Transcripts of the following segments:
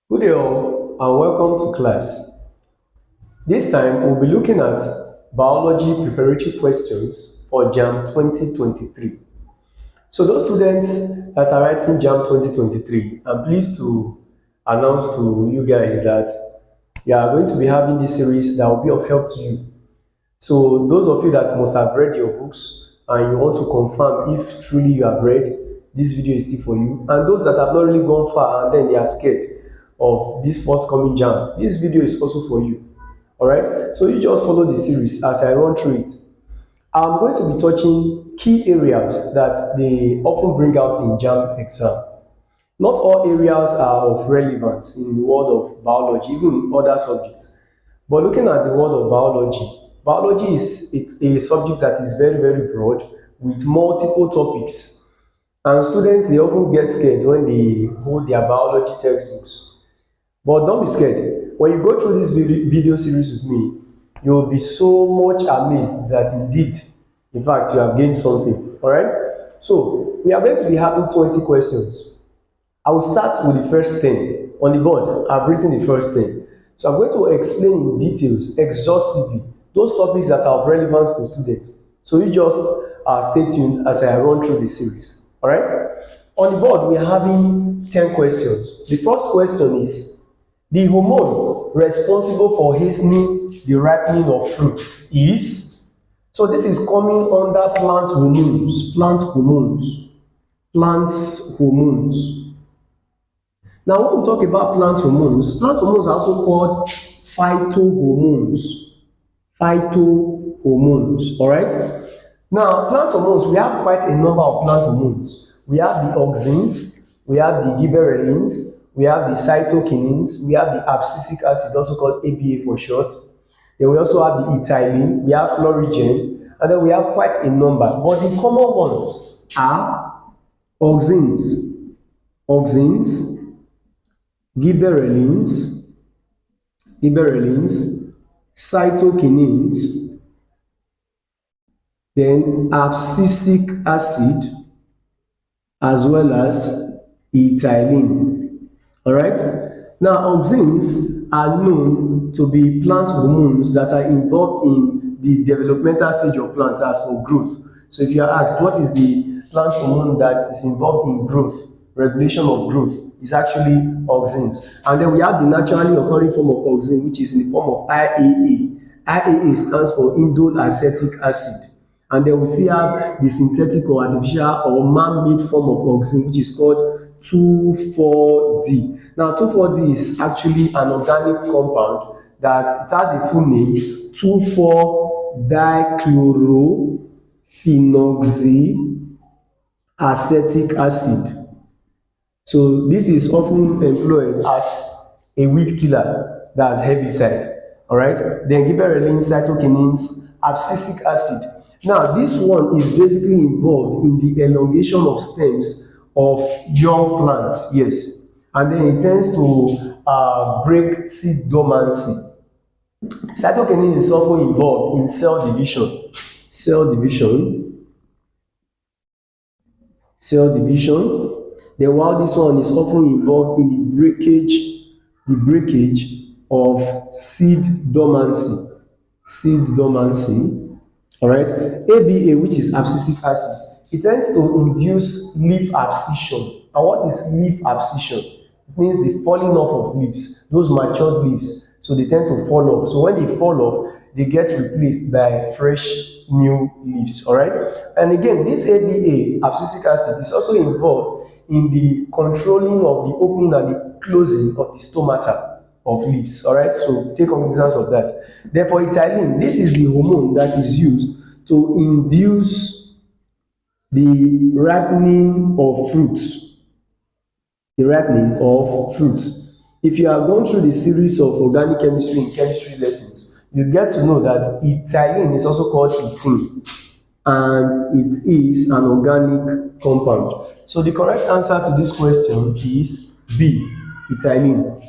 Good day all and welcome to class. This time we'll be looking at biology preparatory questions for Jamb 2023. So those students that are writing Jamb 2023, I'm pleased to announce to you guys that you are going to be having this series that will be of help to you. So those of you that must have read your books and you want to confirm if truly you have read, this video is still for you. And those that have not really gone far and then they are scared of this forthcoming jam, this video is also for you. All right, so you just follow the series as I run through it. I'm going to be touching key areas that they often bring out in jam exam. Not all areas are of relevance in the world of biology, even in other subjects. But looking at the world of biology, biology is a subject that is very, very broad with multiple topics. And students, they often get scared when they hold their biology textbooks. But don't be scared. When you go through this video series with me, you will be so much amazed that indeed, in fact, you have gained something. All right? So, we are going to be having 20 questions. I will start with the first 10. On the board, I've written the first 10. So, I'm going to explain in details, exhaustively, those topics that are of relevance to students. So, you just stay tuned as I run through the series. All right? On the board, we are having 10 questions. The first question is, the hormone responsible for hastening the ripening of fruits is, so this is coming under plant hormones, plants hormones. Now, when we talk about plant hormones are also called phytohormones, all right? Now, plant hormones, we have quite a number of plant hormones. We have the auxins, we have the gibberellins, we have the cytokinins, we have the abscisic acid, also called ABA for short. Then we also have the ethylene, we have florigen, and then we have quite a number. But the common ones are auxins, gibberellins, cytokinins, then abscisic acid, as well as ethylene. All right. Now, auxins are known to be plant hormones that are involved in the developmental stage of plants as for growth. So, if you are asked what is the plant hormone that is involved in growth, regulation of growth, is actually auxins. And then we have the naturally occurring form of auxin, which is in the form of IAA. IAA stands for indole acetic acid. And then we still have the synthetic or artificial or man-made form of auxin, which is called 2,4-D. Now, 2,4-D is actually an organic compound that it has a full name, 2,4-dichlorophenolic acid. So this is often employed as a weed killer, that's herbicide. All right. Then gibberellins, cytokinins, abscisic acid. Now, this one is basically involved in the elongation of stems of young plants, yes, and then it tends to break seed dormancy. Cytokinin is often involved in cell division. Then while this one is often involved in the breakage of seed dormancy. All right. ABA, which is abscisic acid, it tends to induce leaf abscission. And what is leaf abscission? It means the falling off of leaves, those matured leaves. So they tend to fall off. So when they fall off, they get replaced by fresh new leaves. All right. And again, this ABA, abscisic acid, is also involved in the controlling of the opening and the closing of the stomata of leaves. All right. So take cognizance of that. Therefore, ethylene, this is the hormone that is used to induce the ripening of fruits. If you are going through the series of organic chemistry in chemistry lessons, you get to know that ethylene is also called ethene, and it is an organic compound. So the correct answer to this question is B, ethylene.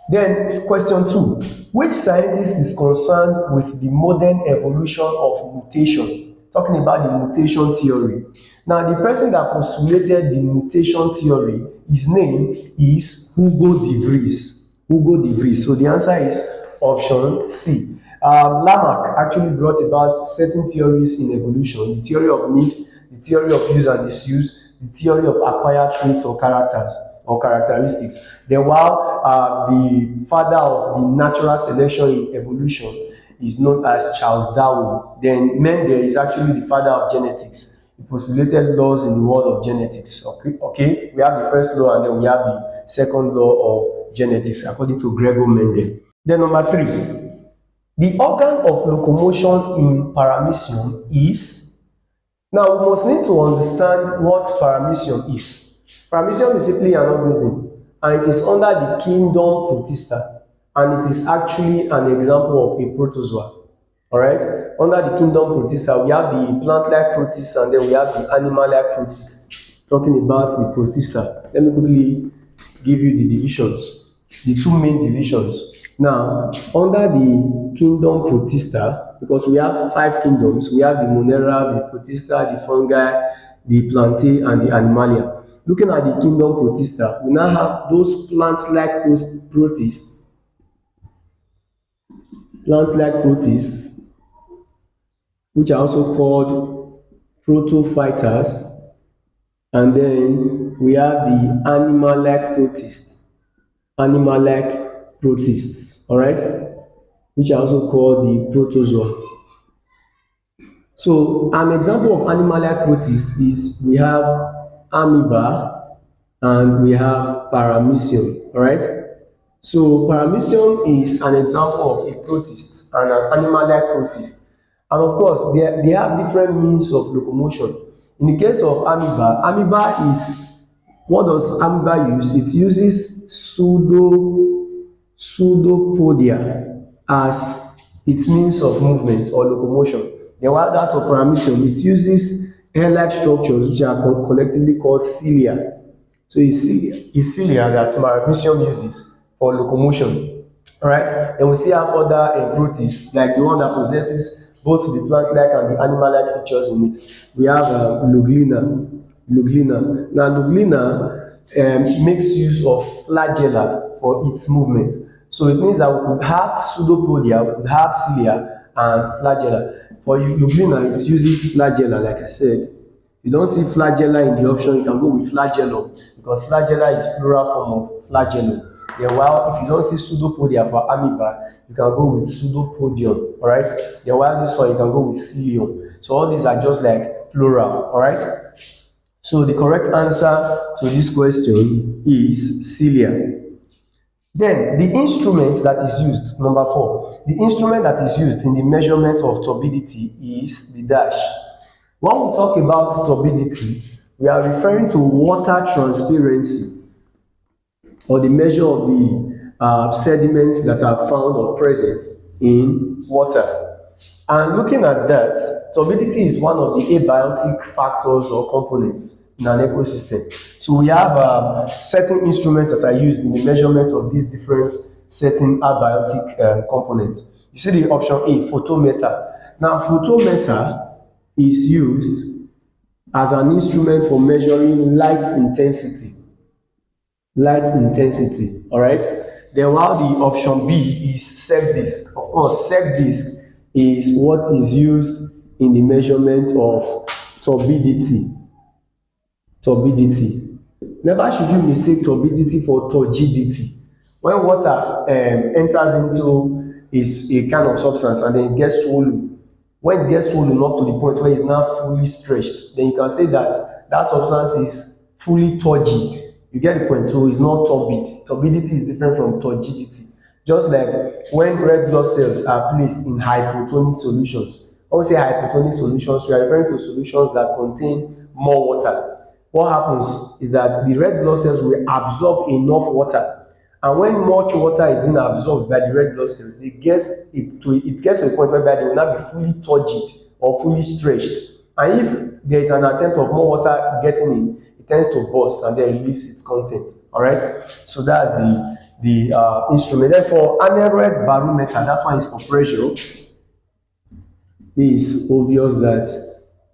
Then question 2, which scientist is concerned with the modern evolution of mutation talking about the mutation theory. Now, the person that postulated the mutation theory, his name is Hugo de Vries. Hugo de Vries. So the answer is option C. Lamarck actually brought about certain theories in evolution: the theory of need, the theory of use and disuse, the theory of acquired traits or characters or characteristics. Then while the father of the natural selection in evolution is known as Charles Darwin, then Mendel is actually the father of genetics. He postulated laws in the world of genetics. Okay, we have the first law and then we have the second law of genetics according to Gregor Mendel. Then number 3, the organ of locomotion in paramecium is. Now we must need to understand what paramecium is. Paramecium is simply an organism and it is under the kingdom Protista, and it is actually an example of a protozoa. Alright, under the kingdom Protista, we have the plant-like protists and then we have the animal-like protists. Talking about the Protista, let me quickly give you the divisions, the two main divisions. Now, under the kingdom Protista, because we have 5 kingdoms, we have the Monera, the Protista, the Fungi, the Plantae, and the Animalia. Looking at the kingdom Protista, we now have those plant-like protists, which are also called protophytes, and then we have the animal-like protists, all right, which are also called the protozoa. So an example of animal-like protists is we have amoeba and we have paramecium, all right. So paramecium is an example of a protist and an animal-like protist. And of course, they have different means of locomotion. In the case of amoeba is, what does amoeba use? It uses pseudopodia as its means of movement or locomotion. Then while that of paramecium, it uses hair-like structures which are collectively called cilia. So it's cilia that paramecium uses for locomotion. Alright, and we still have other protists, like the one that possesses both the plant-like and the animal-like features in it. We have Luglina. Now Luglina makes use of flagella for its movement. So it means that we could have pseudopodia, we could have cilia and flagella. For Luglina, it uses flagella, like I said. You don't see flagella in the option, you can go with flagellum, because flagella is plural form of flagellum. Then while if you don't see pseudopodia for amoeba, you can go with pseudopodium, all right? Then while this one, you can go with cilium. So all these are just like plural, all right? So the correct answer to this question is cilia. Then the instrument that is used, number 4, the instrument that is used in the measurement of turbidity is the dash. When we talk about turbidity, we are referring to water transparency, or the measure of the sediments that are found or present in water. And looking at that, turbidity is one of the abiotic factors or components in an ecosystem. So we have certain instruments that are used in the measurement of these different certain abiotic components. You see the option A, photometer. Now, photometer is used as an instrument for measuring light intensity. All right. Then while the option B is sec disc. Of course, sec disc is what is used in the measurement of turbidity. Never should you mistake turbidity for turgidity. When water enters into a kind of substance and then it gets swollen, when it gets swollen up to the point where it's now fully stretched, then you can say that that substance is fully turgid. You get the point? So it's not turbid. Turbidity is different from turgidity. Just like when red blood cells are placed in hypotonic solutions. When we say hypotonic solutions, we are referring to solutions that contain more water. What happens is that the red blood cells will absorb enough water. And when much water is being absorbed by the red blood cells, it gets to a point whereby they will not be fully turgid or fully stretched. And if there is an attempt of more water getting in, it tends to burst and then release its content. All right. So that's the instrument. Then for aneroid barometer, that one is for pressure. It is obvious that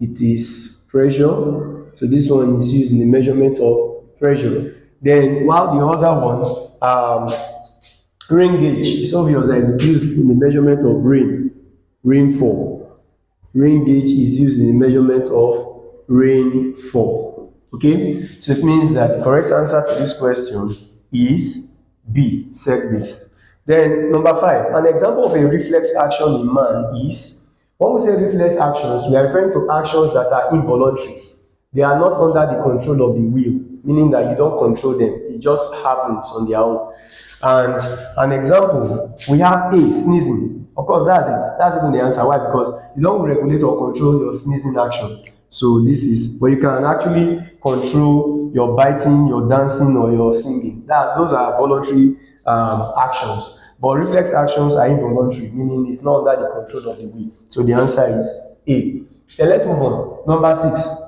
it is pressure. So this one is used in the measurement of pressure. Then while the other one, rain gauge, it's obvious that it's used in the measurement of rainfall. Rain gauge is used in the measurement of rainfall. Okay, so it means that the correct answer to this question is B, said this. Then number 5, an example of a reflex action in man is, when we say reflex actions, we are referring to actions that are involuntary. They are not under the control of the will, meaning that you don't control them. It just happens on their own. And an example, we have A, sneezing. Of course, that's it. That's even the answer. Why? Because you don't regulate or control your sneezing action. So this is, but you can actually control your biting, your dancing, or your singing. Those are voluntary actions. But reflex actions are involuntary, meaning it's not under the control of the will. So the answer is A. Then let's move on. Number 6.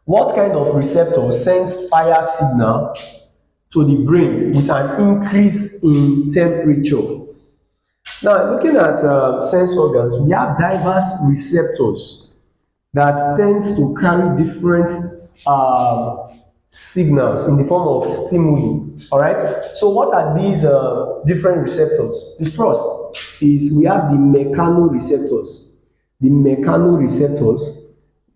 What kind of receptor sends fire signal to the brain with an increase in temperature? Now, looking at sense organs, we have diverse receptors that tends to carry different signals in the form of stimuli. All right. So, what are these different receptors? The first is we have the mechanoreceptors. The mechanoreceptors.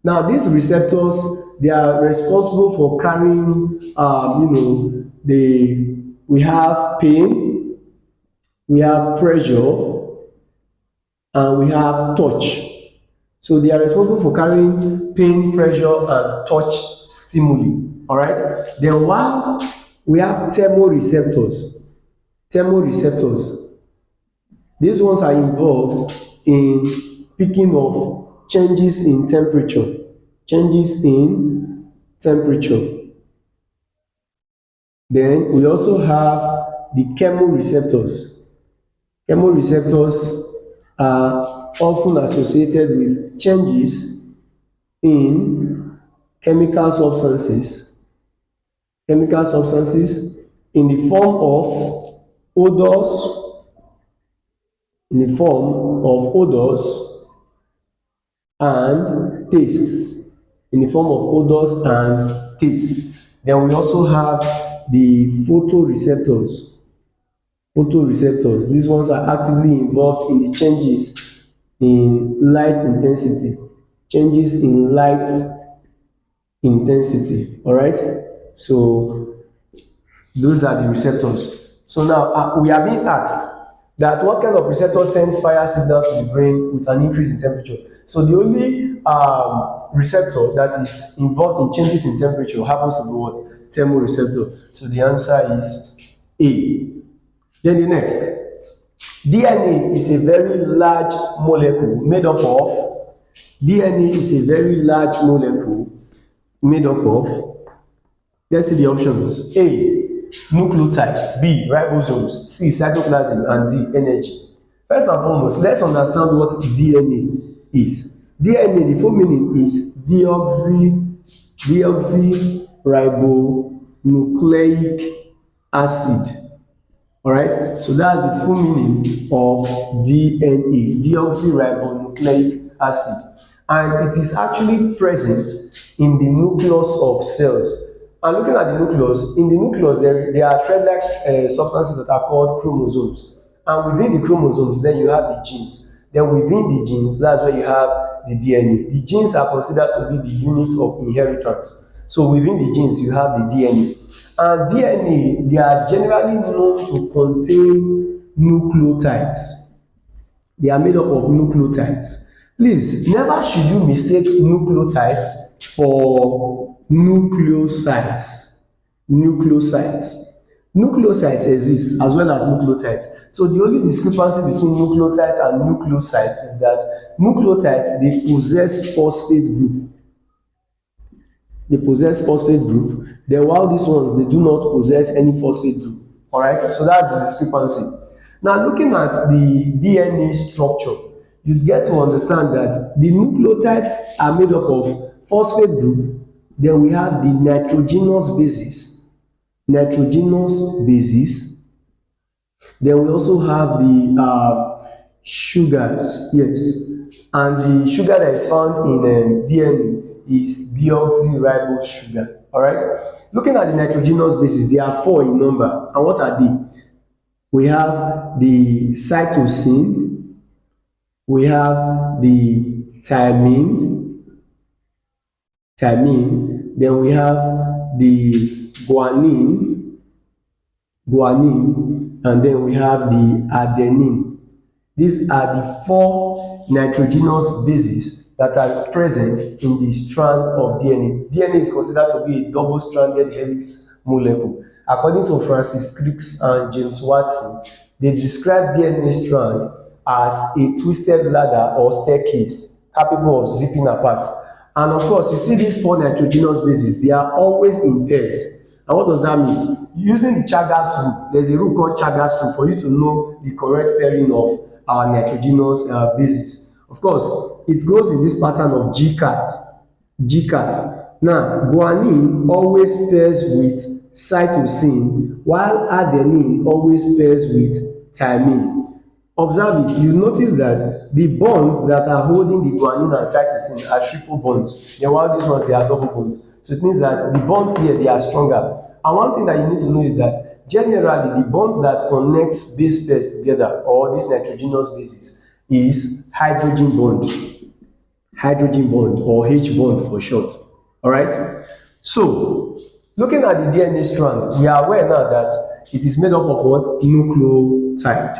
Now, these receptors, they are responsible for carrying, we have pain, we have pressure, and we have touch. So they are responsible for carrying pain, pressure, and touch stimuli. All right. Then while we have thermoreceptors, these ones are involved in picking of changes in temperature. Then we also have the chemoreceptors. Chemoreceptors are often associated with changes in chemical substances in the form of odors, and tastes. Then we also have the photoreceptors. These ones are actively involved in the changes in light intensity. All right. So those are the receptors. So now we are being asked that what kind of receptor sends fire signal to the brain with an increase in temperature. So the only receptor that is involved in changes in temperature happens to be what? Thermoreceptor. So the answer is A. Then the next, DNA is a very large molecule made up of, let's see the options. A, nucleotide. B, ribosomes. C, cytoplasm. And D, energy. First and foremost, let's understand what DNA is. DNA, the full meaning is deoxyribonucleic acid. All right, so that's the full meaning of DNA, deoxyribonucleic acid, and it is actually present in the nucleus of cells. And looking at the nucleus, in the nucleus there are thread-like substances that are called chromosomes, and within the chromosomes then you have the genes. Then within the genes, that's where you have the DNA. The genes are considered to be the unit of inheritance. So within the genes you have the DNA. And DNA, they are generally known to contain nucleotides. They are made up of nucleotides. Please, never should you mistake nucleotides for nucleosides. Nucleosides exist as well as nucleotides. So the only discrepancy between nucleotides and nucleosides is that nucleotides, they possess phosphate group. Then while these ones, they do not possess any phosphate group. All right, so that's the discrepancy. Now, looking at the DNA structure, you get to understand that the nucleotides are made up of phosphate group. Then we have the nitrogenous bases. Then we also have the sugars, yes. And the sugar that is found in DNA is deoxyribose sugar. All right. Looking at the nitrogenous bases, there are four in number. And what are they? We have the cytosine, we have the thymine, then we have the guanine, and then we have the adenine. These are the four nitrogenous bases that are present in the strand of DNA. DNA is considered to be a double-stranded helix molecule. According to Francis Crick and James Watson, they describe DNA strand as a twisted ladder or staircase capable of zipping apart. And of course, you see these four nitrogenous bases, they are always in pairs. And what does that mean? Using the Chagall's rule, there's a rule called Chagall's rule for you to know the correct pairing of our nitrogenous bases. Of course, it goes in this pattern of GCAT. Now, guanine always pairs with cytosine, while adenine always pairs with thymine. Observe it, you notice that the bonds that are holding the guanine and cytosine are triple bonds. Then while these ones, they are double bonds. So it means that the bonds here, they are stronger. And one thing that you need to know is that generally the bonds that connects base pairs together, or these nitrogenous bases, is hydrogen bond or H bond for short. All right. So looking at the DNA strand, we are aware now that it is made up of what? Nucleotide.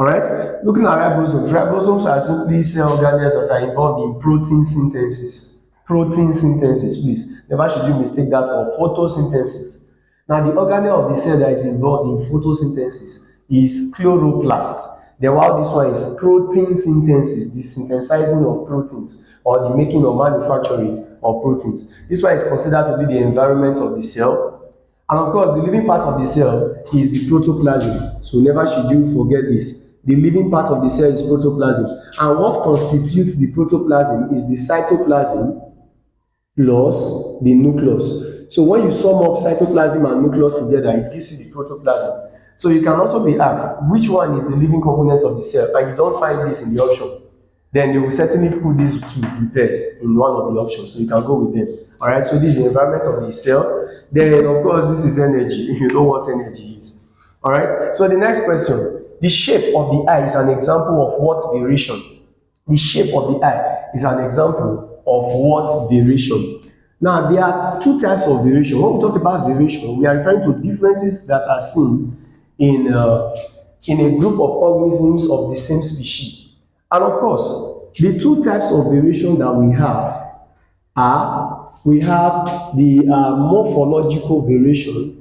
All right. Looking at ribosomes, ribosomes are simply cell organelles that are involved in protein synthesis. Protein synthesis, please. Never should you mistake that for photosynthesis. Now, the organelle of the cell that is involved in photosynthesis is chloroplast. Then while this one is protein synthesis, the synthesizing of proteins or the making or manufacturing of proteins. This one is considered to be the environment of the cell. And of course, the living part of the cell is the protoplasm. So never should you forget this. The living part of the cell is protoplasm. And what constitutes the protoplasm is the cytoplasm plus the nucleus. So when you sum up cytoplasm and nucleus together, it gives you the protoplasm. So you can also be asked, which one is the living component of the cell? And you don't find this in the option. Then they will certainly put these two in pairs in one of the options. So you can go with them. All right, so this is the environment of the cell. Then, of course, this is energy. You know what energy is. All right, so the next question. The shape of the eye is an example of what variation? The shape of the eye is an example of what variation? Now, there are two types of variation. When we talk about variation, we are referring to differences that are seen in a group of organisms of the same species. And of course, the two types of variation that we have are, we have the morphological variation,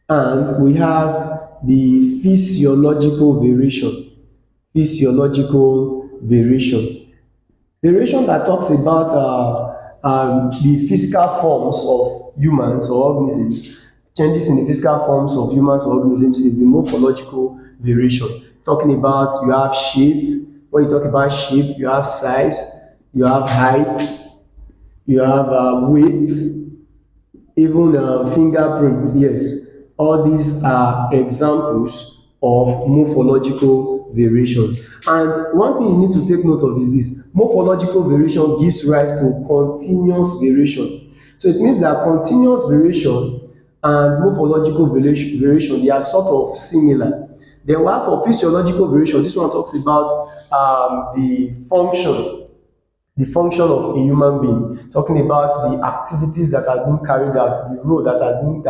and we have the physiological variation. Variation that talks about the physical forms of humans or organisms. Changes in the physical forms of humans or organisms is the morphological variation. Talking about, you have shape. When you talk about shape, you have size, you have height, you have weight, even fingerprints. Yes, all these are examples of morphological variations. And one thing you need to take note of is this: morphological variation gives rise to continuous variation. So it means that continuous variation and morphological variation, they are sort of similar. Then while for physiological variation, this one talks about the function of a human being, talking about the activities that are being carried out, the role that are being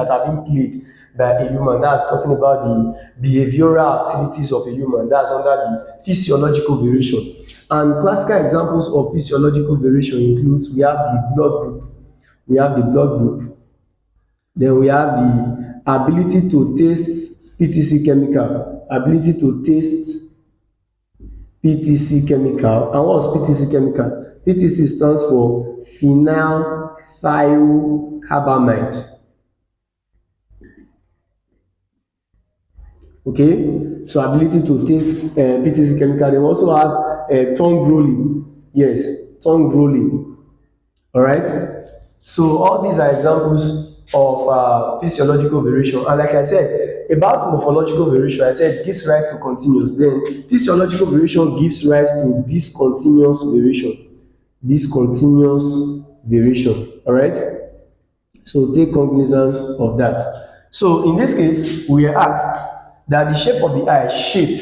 played by a human. That's talking about the behavioral activities of a human. That's under the physiological variation. And classical examples of physiological variation includes, we have the blood group, then we have the ability to taste PTC chemical, And what's PTC chemical? PTC stands for phenyl thiocarbamide. Okay, so ability to taste PTC chemical. They also have tongue rolling. Yes, tongue rolling. All right. So all these are examples of physiological variation. And like I said, about morphological variation, I said it gives rise to continuous. Then physiological variation gives rise to discontinuous variation. Discontinuous variation. All right. So take cognizance of that. So in this case, we are asked that the shape of the eye, shape.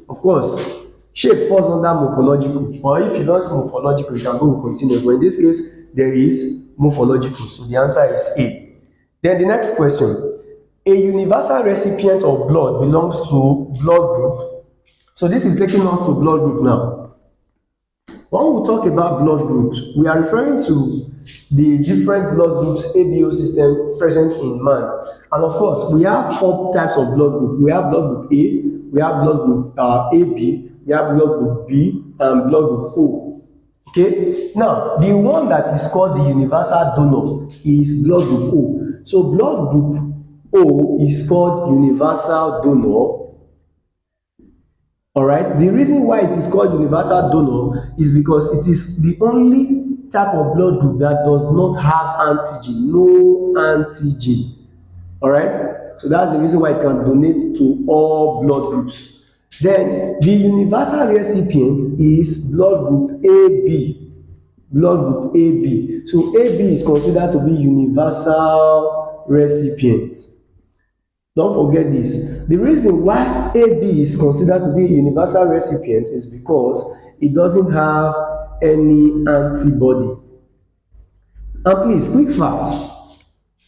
Of course, shape falls under morphological. Or if you don't see morphological, you can go with continuous. But in this case, there is morphological. So the answer is A. Then the next question. A universal recipient of blood belongs to blood group. So this is taking us to blood group now. When we talk about blood groups, we are referring to the different blood groups ABO system present in man. And of course, we have 4 types of blood group. We have blood group A, we have blood group AB, we have blood group B, and blood group O. Okay, now the one that is called the universal donor is blood group O. So blood group O is called universal donor. All right, the reason why it is called universal donor is because it is the only type of blood group that does not have antigen, no antigen. All right, so that's the reason why it can donate to all blood groups. Then the universal recipient is blood group AB. Blood group AB. So AB is considered to be universal recipient. Don't forget this. The reason why AB is considered to be a universal recipient is because it doesn't have any antibody. And please, quick fact,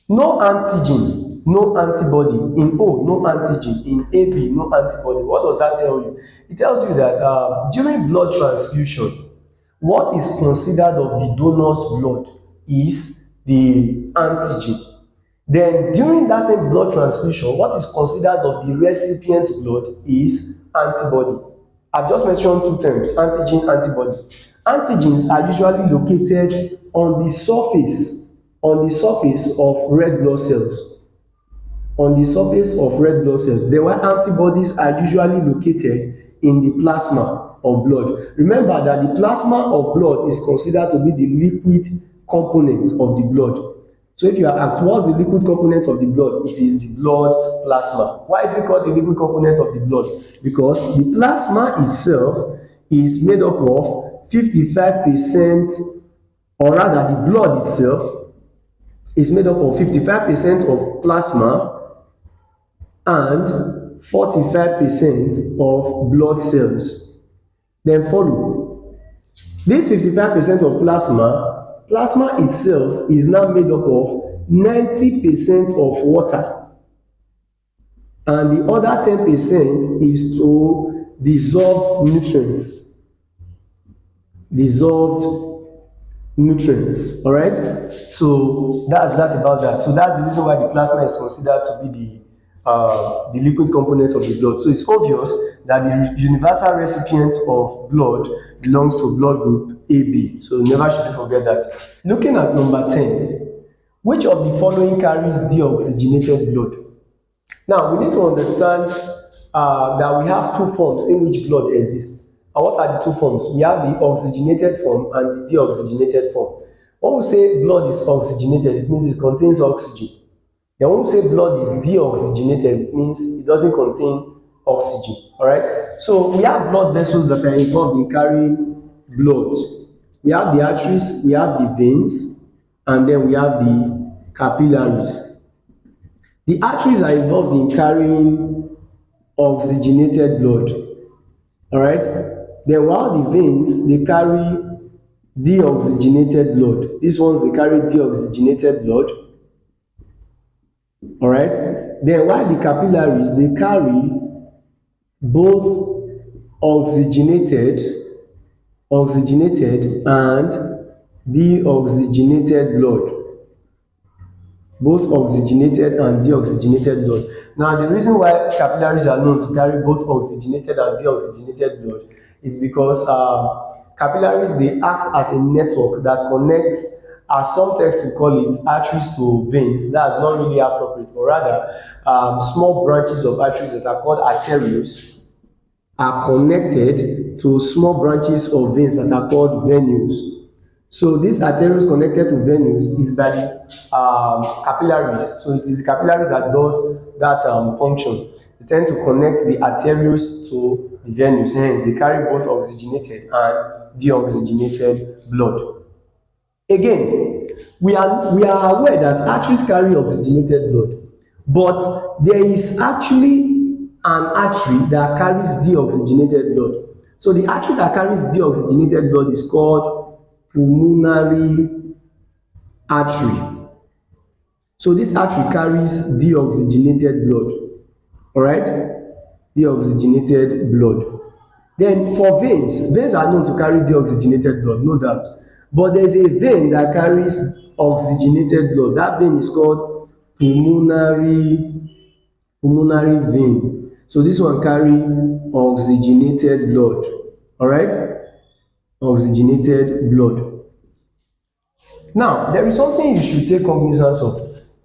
no antigen, no antibody. In O, no antigen. In AB, no antibody. What does that tell you? It tells you that during blood transfusion, what is considered of the donor's blood is the antigen. Then during that same blood transfusion, what is considered of the recipient's blood is antibody. I've just mentioned 2 terms, antigen, antibody. Antigens are usually located on the surface of red blood cells. On the surface of red blood cells. Then while antibodies are usually located in the plasma of blood. Remember that the plasma of blood is considered to be the liquid component of the blood. So if you are asked, what's the liquid component of the blood? It is the blood plasma. Why is it called the liquid component of the blood? Because the plasma itself is made up of 55%, or rather the blood itself is made up of 55% of plasma and 45% of blood cells. Then follow. This 55% of plasma itself is now made up of 90% of water, and the other 10% is to dissolved nutrients. All right, so that's that about that. So that's the reason why the plasma is considered to be the liquid component of the blood. So it's obvious that the universal recipient of blood belongs to blood group AB. So never should you forget that. Looking at number 10, which of the following carries deoxygenated blood? Now we need to understand that we have 2 forms in which blood exists. And what are the 2 forms? We have the oxygenated form and the deoxygenated form. When we say blood is oxygenated, it means it contains oxygen. Then when we say blood is deoxygenated, it means it doesn't contain oxygen. All right. So we have blood vessels that are involved in carrying blood. We have the arteries, we have the veins, and then we have the capillaries. The arteries are involved in carrying oxygenated blood. All right. Then while the veins, they carry deoxygenated blood. These ones, they carry deoxygenated blood. All right. Then while the capillaries, they carry both oxygenated and deoxygenated blood. Both oxygenated and deoxygenated blood. Now, the reason why capillaries are known to carry both oxygenated and deoxygenated blood is because capillaries, they act as a network that connects, as some texts will call it, arteries to veins. That's not really appropriate, but rather small branches of arteries that are called arterioles are connected to small branches of veins that are called venules. So these arterioles connected to venules is by the capillaries. So it is the capillaries that does that function. They tend to connect the arterioles to the venules. Hence, they carry both oxygenated and deoxygenated blood. Again, we are aware that arteries carry oxygenated blood, but there is actually an artery that carries deoxygenated blood. So the artery that carries deoxygenated blood is called pulmonary artery. So this artery carries deoxygenated blood. All right, deoxygenated blood. Then for veins are known to carry deoxygenated blood, no doubt. But there's a vein that carries oxygenated blood. That vein is called pulmonary vein. So this one carry oxygenated blood. All right, oxygenated blood. Now, there is something you should take cognizance of.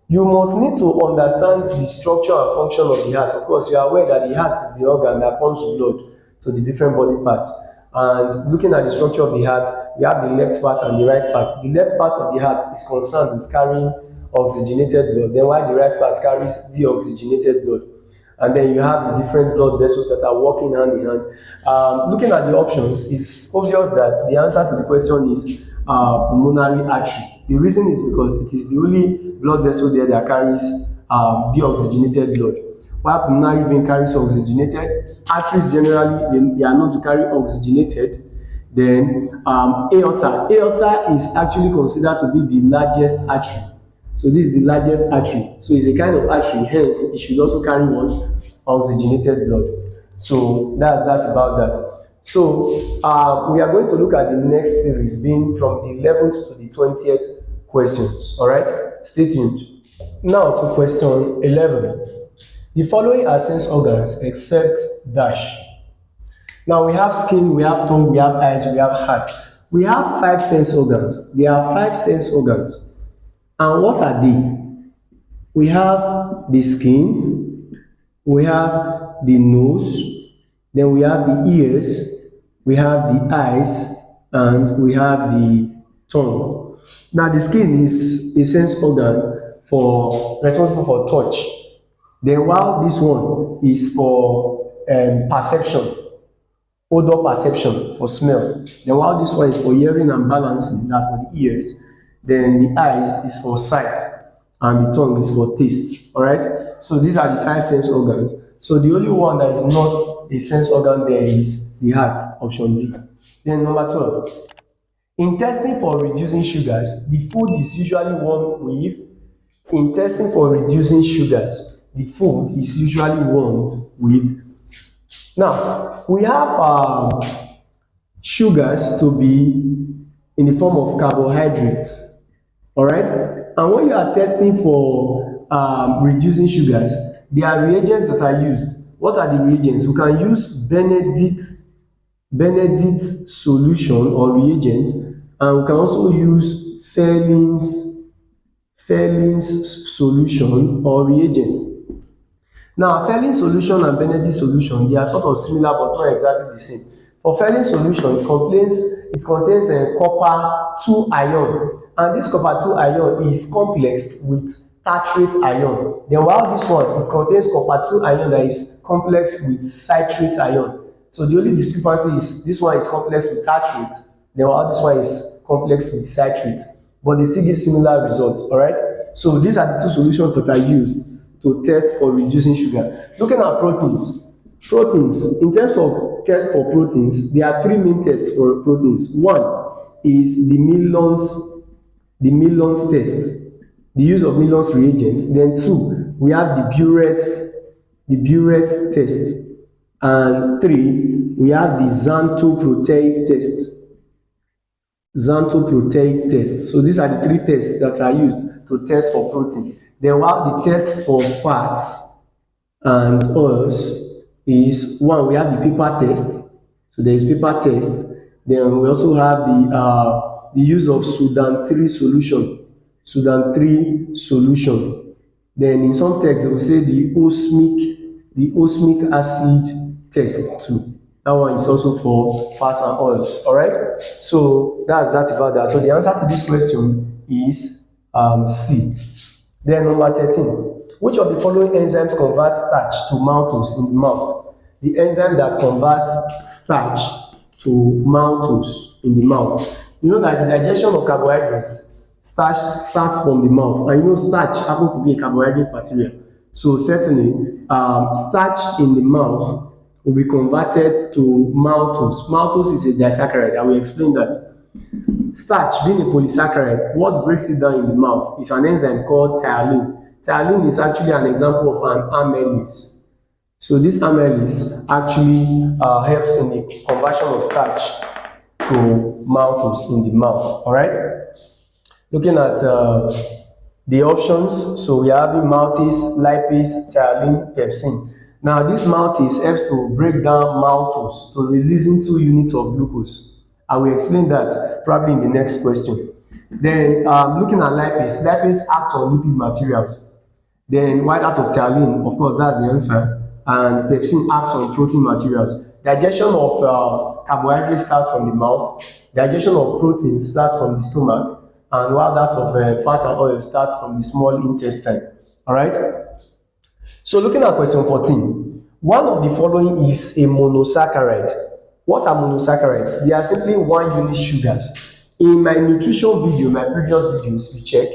You must need to understand the structure and function of the heart. Of course, you are aware that the heart is the organ that pumps blood to the different body parts. And looking at the structure of the heart, we have the left part and the right part. The left part of the heart is concerned with carrying oxygenated blood, then while the right part carries deoxygenated blood. And then you have the different blood vessels that are working hand in hand. Looking at the options, it's obvious that the answer to the question is pulmonary artery. The reason is because it is the only blood vessel there that carries deoxygenated blood. While pulmonary vein carries oxygenated, arteries generally they are known to carry oxygenated. Then aorta is actually considered to be the largest artery. So this is the largest artery. So it's a kind of artery, hence it should also carry what? Oxygenated blood. So that's that about that. So we are going to look at the next series being from the 11th to the 20th questions. All right, stay tuned. Now to question 11. The following are sense organs except dash. Now we have skin, we have tongue, we have eyes, we have heart. We have 5 sense organs. There are 5 sense organs. And what are they? We have the skin, we have the nose, then we have the ears, we have the eyes, and we have the tongue. Now the skin is a sense organ responsible for touch. Then while this one is for perception, odor perception, for smell. Then while this one is for hearing and balancing, that's for the ears. Then the eyes is for sight and the tongue is for taste. All right, so these are the 5 sense organs. So the only one that is not a sense organ there is the heart, option D. Then number 12. In testing for reducing sugars, the food is usually warmed with. In testing for reducing sugars, the food is usually warmed with. Now we have sugars to be in the form of carbohydrates. All right, and when you are testing for reducing sugars, there are reagents that are used. What are the reagents? We can use Benedict solution or reagent, and we can also use Ferlin's solution or reagent. Now, Ferlin's solution and Benedict solution, they are sort of similar but not exactly the same. For Ferlin's solution, it contains a copper 2 ion, and this copper 2 ion is complexed with tartrate ion. Then while this one, it contains copper 2 ion that is complex with citrate ion. So the only discrepancy is this one is complex with tartrate, then while this one is complex with citrate, but they still give similar results. All right, so these are the 2 solutions that are used to test for reducing sugar. Looking at proteins, in terms of test for proteins, there are 3 main tests for proteins. One is the Millon's test, the use of Millon's reagent. Then 2, we have the Burette test, and 3, we have the xanthoproteic test. So these are the 3 tests that are used to test for protein. Then while the tests for fats and oils is 1, we have the paper test. So there is paper test. Then we also have the use of Sudan 3 solution. Then in some texts they will say the osmic acid test too. That one is also for fats and oils. All right. So that's that about that. So the answer to this question is C. Then number 13. Which of the following enzymes converts starch to maltose in the mouth? The enzyme that converts starch to maltose in the mouth. You know that the digestion of carbohydrates starts from the mouth, and you know starch happens to be a carbohydrate material. So certainly, starch in the mouth will be converted to maltose. Maltose is a disaccharide. I will explain that. Starch being a polysaccharide, what breaks it down in the mouth is an enzyme called ptyalin. Ptyalin is actually an example of an amylase. So this amylase actually helps in the conversion of starch to maltose in the mouth. All right. Looking at the options, so we are having maltase, lipase, ptyalin, pepsin. Now this maltase helps to break down maltose to releasing 2 units of glucose. I will explain that probably in the next question. Then looking at lipase, lipase acts on lipid materials. Then while that of ptyalin, of course, that's the answer. And pepsin acts on protein materials. Digestion of carbohydrates starts from the mouth. Digestion of proteins starts from the stomach. And while that of fat and oil starts from the small intestine. All right. So looking at question 14, one of the following is a monosaccharide. What are monosaccharides? They are simply 1 unit sugars. In my nutrition video, my previous videos, you check,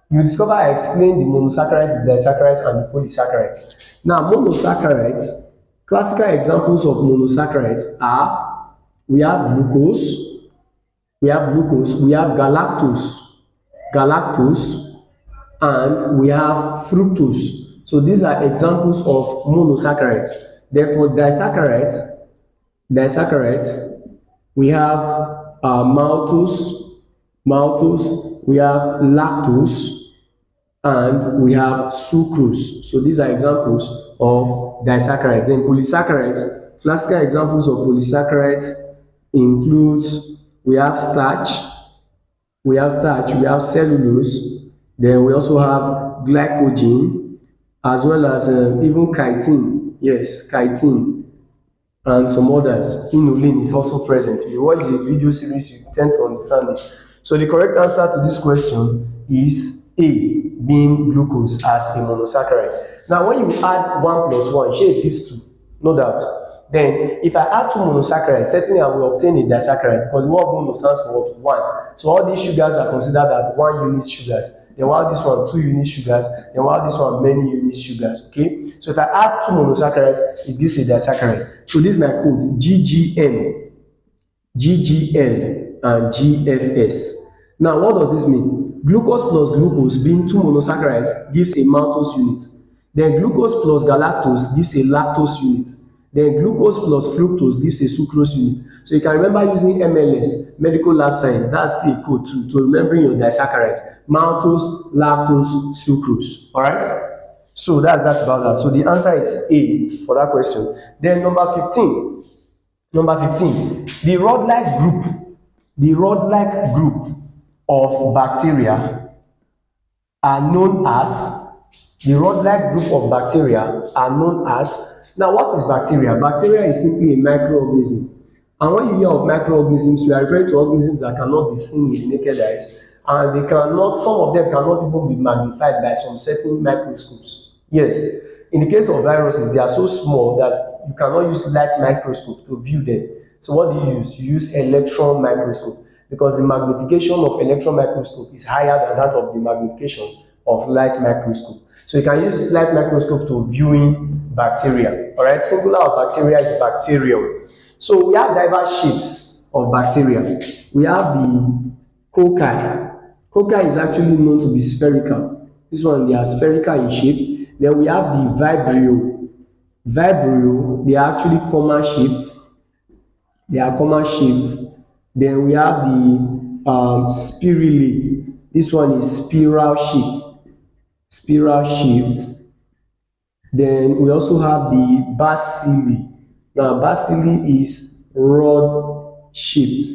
you discover I explained the monosaccharides, the disaccharides, and the polysaccharides. Now, monosaccharides, classical examples of monosaccharides are, we have glucose, we have galactose, and we have fructose. So these are examples of monosaccharides. Therefore, disaccharides, we have maltose, we have lactose, and we have sucrose. So these are examples of disaccharides. Then polysaccharides, classical examples of polysaccharides includes, we have starch, we have cellulose, then we also have glycogen, as well as even chitin, yes, chitin, and some others. Inulin is also present. If you watch the video series, you tend to understand this. So the correct answer to this question is A, being glucose as a monosaccharide. Now, when you add 1 plus 1, it gives 2, no doubt. Then, if I add 2 monosaccharides, certainly I will obtain a disaccharide, because the word mono stands for what? 1. So all these sugars are considered as 1 unit sugars. Then while this one 2 unit sugars, then while this one many unit sugars. Okay. So if I add 2 monosaccharides, it gives a disaccharide. So this is my code GGM, GGL, and GFS. Now, what does this mean? Glucose plus glucose being 2 monosaccharides gives a maltose unit. Then glucose plus galactose gives a lactose unit. Then glucose plus fructose gives a sucrose unit. So you can remember using MLS, medical lab science. That's still a code to remembering your disaccharides. Maltose, lactose, sucrose. All right. So that's about that. So the answer is A for that question. Then number 15. The rod-like group of bacteria are known as. Now, what is bacteria? Bacteria is simply a microorganism. And when you hear of microorganisms, we are referring to organisms that cannot be seen with naked eyes. And some of them cannot even be magnified by some certain microscopes. Yes, in the case of viruses, they are so small that you cannot use light microscope to view them. So what do you use? You use electron microscope, because the magnification of electron microscope is higher than that of the magnification of light microscope. So you can use light microscope to viewing bacteria. All right, singular of bacteria is bacterium. So we have diverse shapes of bacteria. We have the cocci. Cocci is actually known to be spherical. This one, they are spherical in shape. Then we have the vibrio. Vibrio, they are actually comma shaped. Then we have the spirally. This one is spiral shaped. Then we also have the bacilli. Now, bacilli is rod shaped.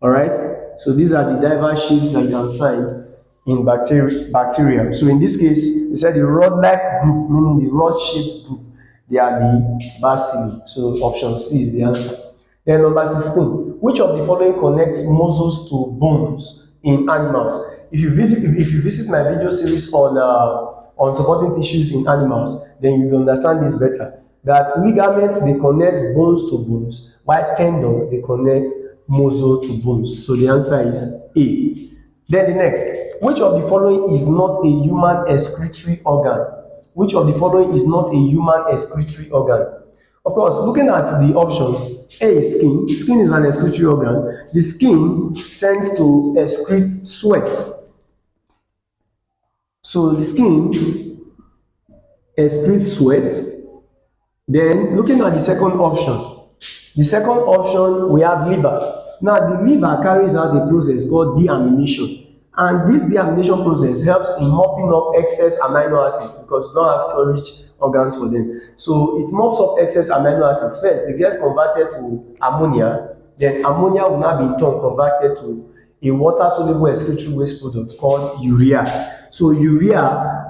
All right. So these are the diverse shapes that you can find in bacteria. So in this case, they said the rod-like group, meaning the rod-shaped group. They are the bacilli. So option C is the answer. Then number 16, which of the following connects muscles to bones in animals? If you visit my video series on supporting tissues in animals, then you will understand this better. That ligaments, they connect bones to bones, while tendons, they connect muscle to bones. So the answer is A. Then the next, which of the following is not a human excretory organ? Which of the following is not a human excretory organ? Of course, looking at the options, A is skin. Skin is an excretory organ. The skin tends to excrete sweat. So the skin excretes sweat. Then looking at the second option, we have liver. Now the liver carries out a process called deamination, and this deamination process helps in mopping up excess amino acids because we don't have storage organs for them. So it mops up excess amino acids. First, they get converted to ammonia, then ammonia will now be in turn converted to a water-soluble excretory waste product called urea. So urea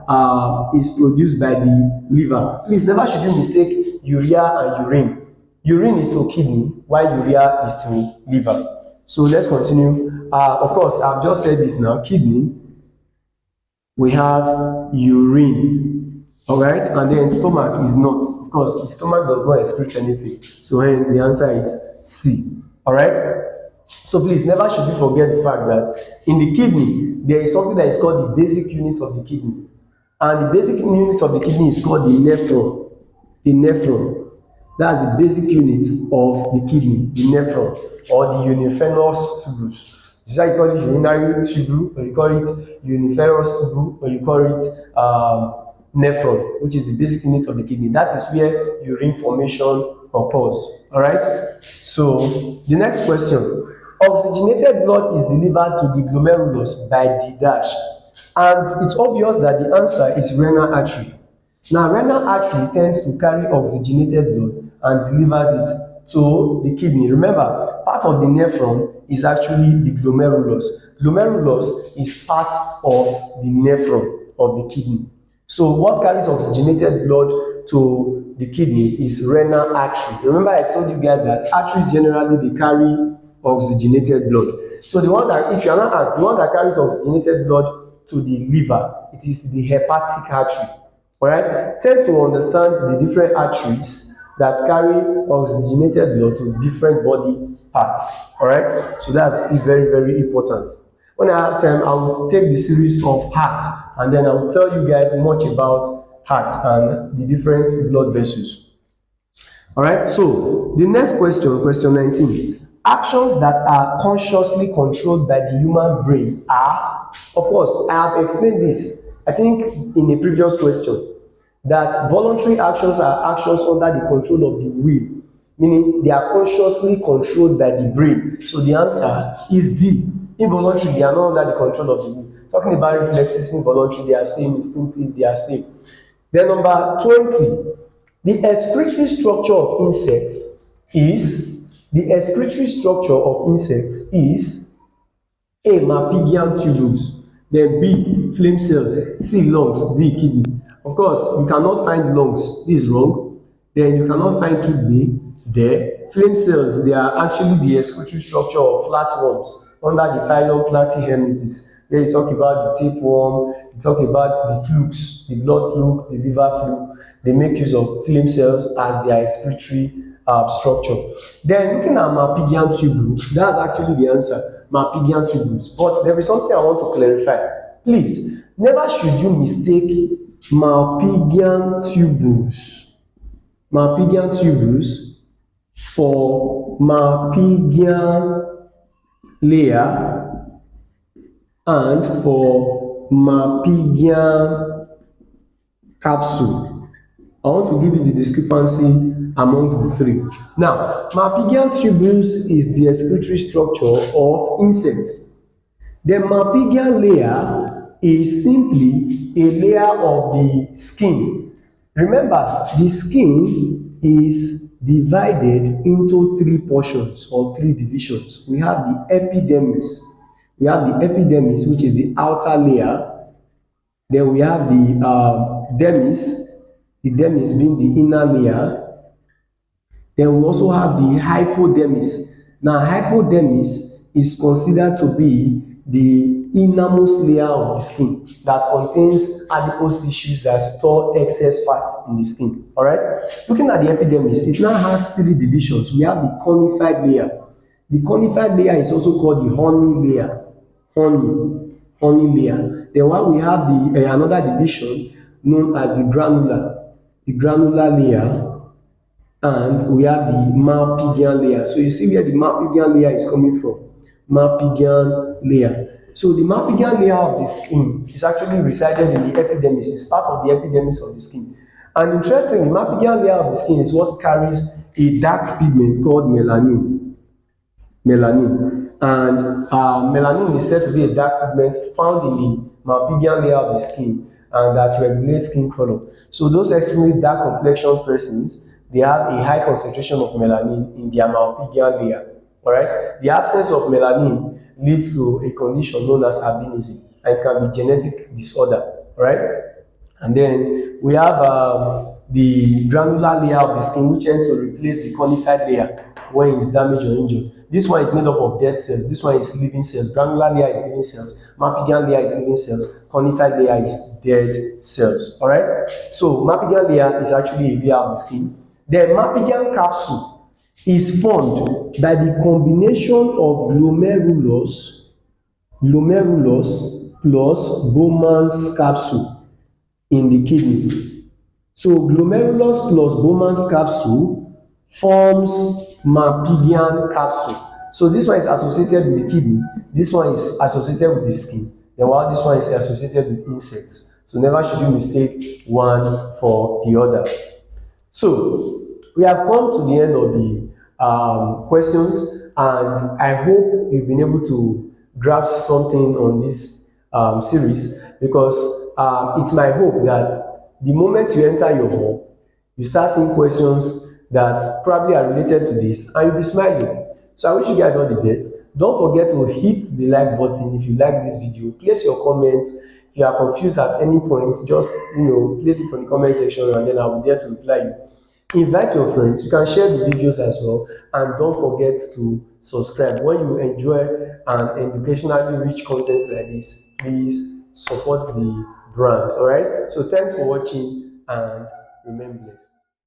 is produced by the liver. Please, never should you mistake urea and urine. Urine is to kidney, while urea is to liver. So let's continue. Of course, I've just said this now. Kidney, we have urine, all right? And then stomach is not. Of course, the stomach does not excrete anything. So hence, the answer is C, all right? So please, never should you forget the fact that in the kidney, there is something that is called the basic unit of the kidney. And the basic unit of the kidney is called the nephron. The nephron. That's the basic unit of the kidney, the nephron, or the uniferous tubule. Is that you call it urinary tubule, or you call it uniferous tubule, or you call it nephron, which is the basic unit of the kidney. That is where urine formation occurs. All right. So the next question: oxygenated blood is delivered to the glomerulus by the dash, and it's obvious that the answer is renal artery. Now, renal artery tends to carry oxygenated blood and delivers it to the kidney. Remember, part of the nephron is actually the glomerulus. Glomerulus is part of the nephron of the kidney. So what carries oxygenated blood to the kidney is renal artery. Remember, I told you guys that arteries generally, they carry oxygenated blood. So the one that, if you are not asked, the one that carries oxygenated blood to the liver, it is the hepatic artery. All right, tend to understand the different arteries that carry oxygenated blood to different body parts. All right, so that's still very, very important. When I have time, I will take the series of heart, and then I will tell you guys much about heart and the different blood vessels. All right, so the next question, question 19. Actions that are consciously controlled by the human brain are, of course, I have explained this, I think, in a previous question, that voluntary actions are actions under the control of the will, meaning they are consciously controlled by the brain. So the answer is D. Involuntary, they are not under the control of the will. Talking about reflexes, involuntary, they are same, instinctive, they are same. Then number 20, the excretory structure of insects is, A, Mapigian tubules, then B, flame cells, C, lungs, D, kidney. Of course, you cannot find lungs. This is wrong. Then you cannot find kidney there. Flame cells, they are actually the excretory structure of flatworms under the phylum Platyhelminthes. Then you talk about the tapeworm, you talk about the flukes, the blood fluke, the liver fluke. They make use of flame cells as their excretory structure. Then looking at Mapigian tubule, that's actually the answer, Mapigian tubules. But there is something I want to clarify. Please, never should you mistake Mapigian tubules for Mapigian layer and for Mapigian capsule. I want to give you the discrepancy amongst the three. Now, Mapigian tubules is the excretory structure of insects. The Mapigian layer is simply a layer of the skin. Remember, the skin is divided into three portions or three divisions. We have the epidermis. Which is the outer layer. Then we have the dermis, the dermis being the inner layer. Then we also have the hypodermis. Now hypodermis is considered to be the innermost layer of the skin that contains adipose tissues that store excess fats in the skin. Alright, looking at the epidermis, it now has three divisions. We have the conified layer. The conified layer is also called the horny layer. Horny layer. Then while we have the another division known as the granular layer, and we have the Malpighian layer. So you see where the Malpighian layer is coming from. Malpighian layer. So the Malpighian layer of the skin is actually resided in the epidermis. It's part of the epidermis of the skin. And interestingly, the Malpighian layer of the skin is what carries a dark pigment called melanin. And melanin is said to be a dark pigment found in the Malpighian layer of the skin, and that regulates skin color. So those extremely dark complexion persons, they have a high concentration of melanin in their Malpighian layer. Alright, the absence of melanin leads to a condition known as albinism, and it can be genetic disorder. Alright, and then we have the granular layer of the skin, which tends to replace the conified layer when it's damaged or injured. This one is made up of dead cells. This one is living cells. Granular layer is living cells. Malpighian layer is living cells. Conified layer is dead cells. Alright, so Malpighian layer is actually a layer of the skin. The Malpighian capsule is formed by the combination of glomerulus plus Bowman's capsule in the kidney. So glomerulus plus Bowman's capsule forms Malpighian capsule. So this one is associated with the kidney, this one is associated with the skin, then while this one is associated with insects. So never should you mistake one for the other. So we have come to the end of the questions, and I hope you've been able to grasp something on this series, because it's my hope that the moment you enter your hall, you start seeing questions that probably are related to this, and you'll be smiling. So I wish you guys all the best. Don't forget to hit the like button if you like this video. Place your comment. If you are confused at any point, just place it on the comment section, and then I'll be there to reply you. Invite your friends. You can share the videos as well, and don't forget to subscribe. When you enjoy an educationally rich content like this, please support the brand. All right, so thanks for watching, and remain blessed.